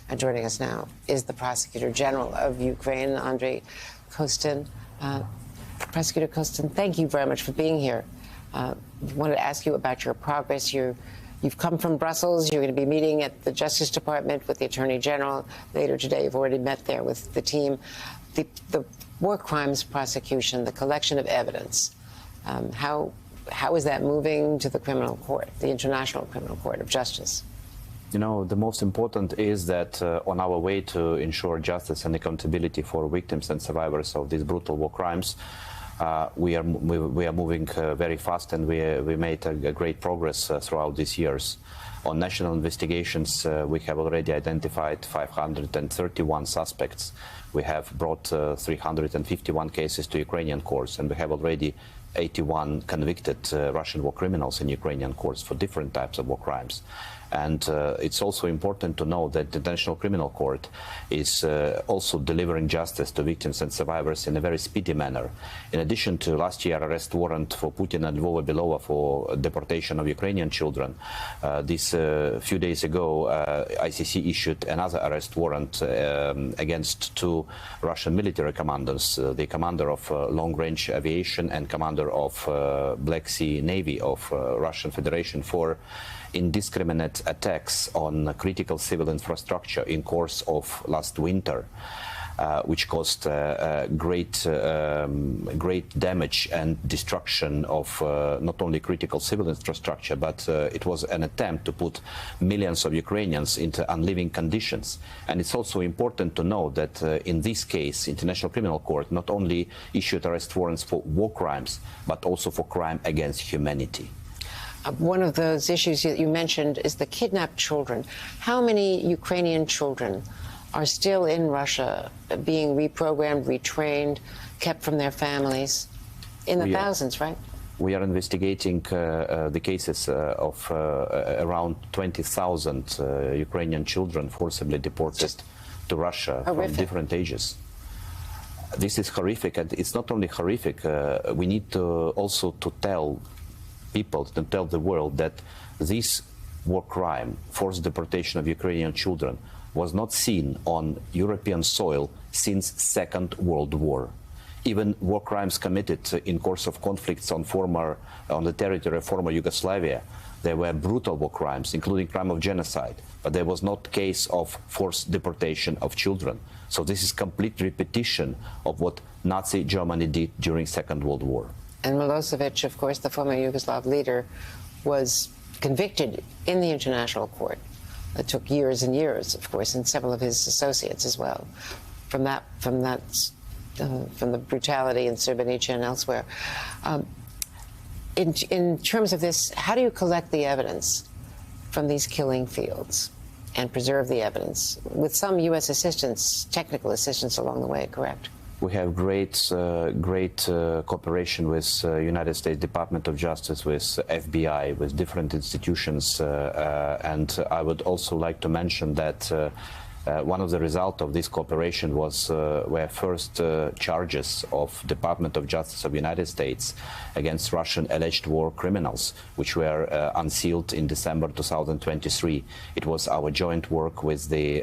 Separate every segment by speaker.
Speaker 1: And joining us now is the Prosecutor General of Ukraine, Andrei Kostin. Prosecutor Kostin, thank you very much for being here. I wanted to ask you about your progress. You've come from Brussels. You're going to be meeting at the Justice Department with the Attorney General later today. You've already met there with the team. The war crimes prosecution, the collection of evidence, how is that moving to the criminal court, the International Criminal Court of Justice?
Speaker 2: You know, the most important is that on our way to ensure justice and accountability for victims and survivors of these brutal war crimes, we are moving very fast, and we made a great progress throughout these years. On national investigations, we have already identified 531 suspects. We have brought 351 cases to Ukrainian courts, and we have already 81 convicted Russian war criminals in Ukrainian courts for different types of war crimes. And it's also important to know that the International Criminal Court is also delivering justice to victims and survivors in a very speedy manner. In addition to last year's arrest warrant for Putin and Lvova Belova for deportation of Ukrainian children, this few days ago ICC issued another arrest warrant against two Russian military commanders, the commander of long-range aviation and commander of Black Sea Navy of Russian Federation, for indiscriminate attacks on critical civil infrastructure in course of last winter, which caused great damage and destruction of not only critical civil infrastructure, but it was an attempt to put millions of Ukrainians into unliving conditions. And it's also important to know that in this case, International Criminal Court not only issued arrest warrants for war crimes, but also for crime against humanity.
Speaker 1: One of those issues that you mentioned is the kidnapped children. How many Ukrainian children are still in Russia being reprogrammed, retrained, kept from their families? In the thousands, right?
Speaker 2: We are investigating the cases of around 20,000 Ukrainian children forcibly deported to Russia from different ages. This is horrific, and it's not only horrific. We need to also to tell people, to tell the world that this war crime, forced deportation of Ukrainian children, was not seen on European soil since Second World War. Even war crimes committed in course of conflicts on the territory of former Yugoslavia, there were brutal war crimes, including crime of genocide, but there was not case of forced deportation of children. So this is complete repetition of what Nazi Germany did during Second World War.
Speaker 1: And Milosevic, of course, the former Yugoslav leader, was convicted in the International Court. It took years and years, of course, and several of his associates as well, from the brutality in Srebrenica and elsewhere. In terms of this, how do you collect the evidence from these killing fields and preserve the evidence with some U.S. assistance, technical assistance along the way, correct?
Speaker 2: We have great cooperation with United States Department of Justice, with FBI, with different institutions, and I would also like to mention that one of the results of this cooperation were first charges of Department of Justice of the United States against Russian alleged war criminals, which were unsealed in December 2023. It was our joint work with the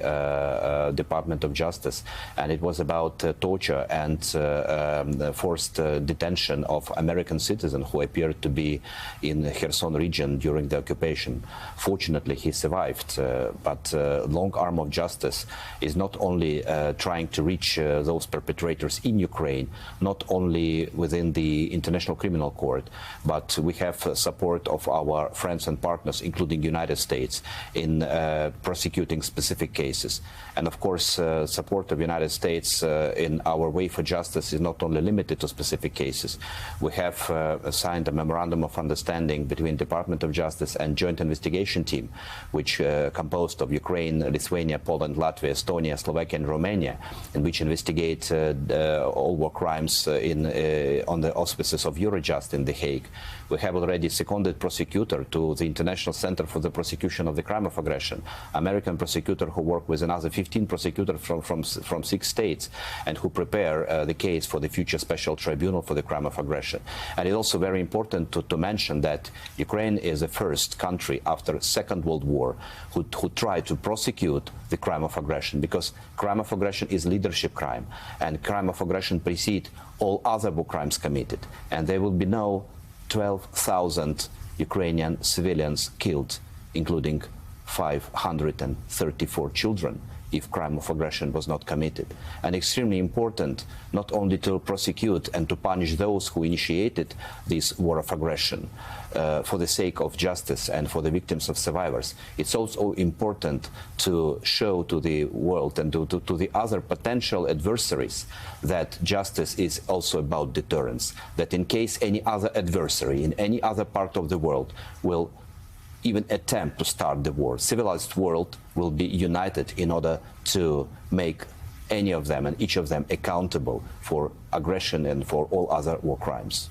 Speaker 2: Department of Justice, and it was about torture and the forced detention of American citizens who appeared to be in the Kherson region during the occupation. Fortunately, he survived, but long arm of justice is not only trying to reach those perpetrators in Ukraine, not only within the International Criminal Court, but we have support of our friends and partners, including the United States, in prosecuting specific cases. And of course, support of the United States in our way for justice is not only limited to specific cases. We have signed a memorandum of understanding between Department of Justice and Joint Investigation Team, which composed of Ukraine, Lithuania, Poland, Latvia, Estonia, Slovakia, and Romania, in which investigate all war crimes on the auspices of Eurojust in The Hague. We have already seconded prosecutor to the International Center for the Prosecution of the Crime of Aggression, American prosecutor who work with another 15 prosecutors from 6 states, and who prepare the case for the future special tribunal for the crime of aggression. And it's also very important to mention that Ukraine is the first country after Second World War who tried to prosecute the crime crime of aggression, because crime of aggression is leadership crime, and crime of aggression precedes all other war crimes committed. And there will be no 12,000 Ukrainian civilians killed, including 534 children, if crime of aggression was not committed. And extremely important, not only to prosecute and to punish those who initiated this war of aggression for the sake of justice and for the victims of survivors, it's also important to show to the world and to the other potential adversaries that justice is also about deterrence, that in case any other adversary in any other part of the world will even attempt to start the war, civilized world will be united in order to make any of them and each of them accountable for aggression and for all other war crimes.